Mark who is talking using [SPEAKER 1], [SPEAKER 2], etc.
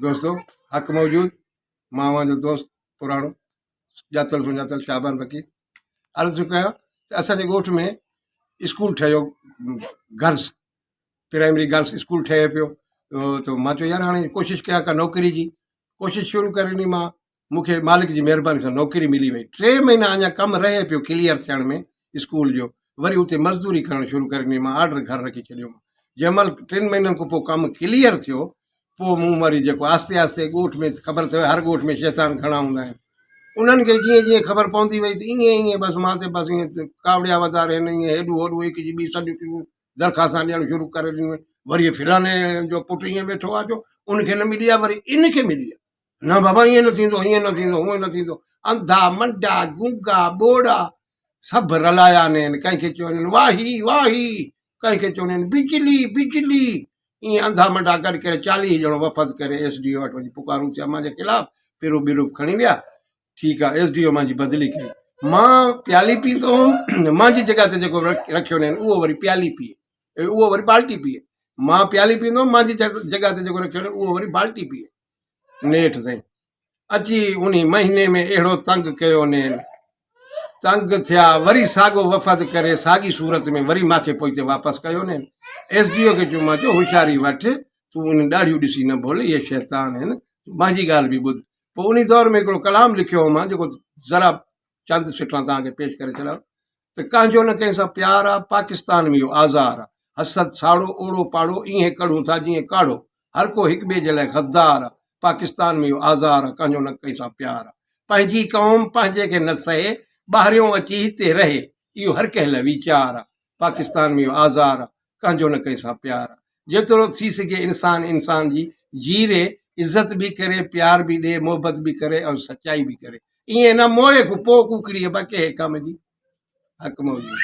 [SPEAKER 1] दोस्तों हक़ मौजूद मां जो दोस्त पुराणो ॼातल सुञातल शाबान फ़क़ीर अर्ज़ु कयां त असांजे ॻोठ में स्कूल ठहियो, गर्ल्स प्राइमरी गर्ल्स स्कूल ठहे पियो। त मां चयो यार हाणे कोशिशि कयां का नौकिरी जी कोशिशि शुरू करे ॾिनी मां। मूंखे मालिक जी महिरबानी सां नौकिरी मिली वई। 3 महीना अञा कमु रहे पियो क्लियर थियण में स्कूल जो। वरी उते मज़दूरी करणु शुरू करे ॾिनी मां, ऑर्डर घर रखी छॾियो। जंहिं महिल 3 महीननि खां पोइ कमु क्लियर थियो पोइ मूं वरी जेको आस्ते आस्ते ॻोठ में ख़बर अथव हर ॻोठ में शैतान घणा हूंदा आहिनि, उन्हनि खे जीअं जीअं ख़बर पवंदी वई त ईअं ईअं बसि मां ते बसि ईअं कावड़िया वधारियनि, ईअं हेॾो होॾो हिकु जी ॿी सॼियूं दरख़्वास्तां ॾियणु शुरू करे ॾिनियूं। वरी फिलाने जो पुटु ईअं वेठो आहे जो उनखे न मिली आहे, वरी इनखे मिली आहे। न बाबा ईअं न थींदो, हीअं न थींदो, हूअं न थींदो। अंधा मंडा गूंगा ॿोड़ा सभु रलाया आहिनि। कंहिंखे चवनि वाही वाही, कंहिंखे चवनि बिजली बिजली। ईअं अंधा मंडा गॾु करे 40 ॼणो वफ़द करे SDO वटि वञी पुकारूं थिया मुंहिंजे ख़िलाफ़ु। पहिरियों बिरूप खणी विया, ठीकु आहे, SDO मुंहिंजी बदिली कई। मां प्याली पीअंदो हुउमि, मुंहिंजी जॻह ते जेको रखियो आहिनि उहो वरी प्याली पीए, उहो वरी बाल्टी पीए। मां प्याली पीअंदो हुउमि, मुंहिंजी जॻह ते जेको रखियो आहिनि उहो वरी बाल्टी पीए। नेठि साईं अची उन महीने में अहिड़ो तंग कयो नेन, तंग थिया। वरी साॻियो वफ़द करे साॻी सूरत में वरी मूंखे पोइ हिते वापसि कयो नेन। SDO खे चयो मां चयो होशियारी वठि, तूं उन ॾाढ़ियूं ॾिसी न भुल, इहे शैतान आहिनि, मुंहिंजी ॻाल्हि बि ॿुध। पोइ उन दौर में हिकिड़ो कलाम लिखियो हो मां, जेको ज़रा चंद सिटा तव्हांखे पेश करे छॾियां त कंहिंजो न कंहिं सां प्यार आहे, पाकिस्तान में इहो आज़ार आहे। हसद साड़ो ओड़ो पाड़ो ईअं कढ़ूं था जीअं काढ़ो, हर को हिक ॿिए जे लाइ गद्दार आहे। पाकिस्तान में इहो आज़ार आहे, कंहिंजो न कंहिं सां प्यार आहे। पंहिंजी क़ौम पंहिंजे खे न सहे, ॿाहिरियों अची हिते रहे, इहो हर कंहिं लाइ वीचार आहे। पाकिस्तान में इहो आज़ार आहे, कंहिंजो न कंहिं सां प्यार आहे। जेतिरो थी सघे इंसान इंसान जी जीरे, इज़त बि करे, प्यार बि ॾे, मोहबत बि करे ऐं सचाई बि करे। ईअं न मोए पोइ कुकड़ीअ बके कम जी। हक़ मौजूद।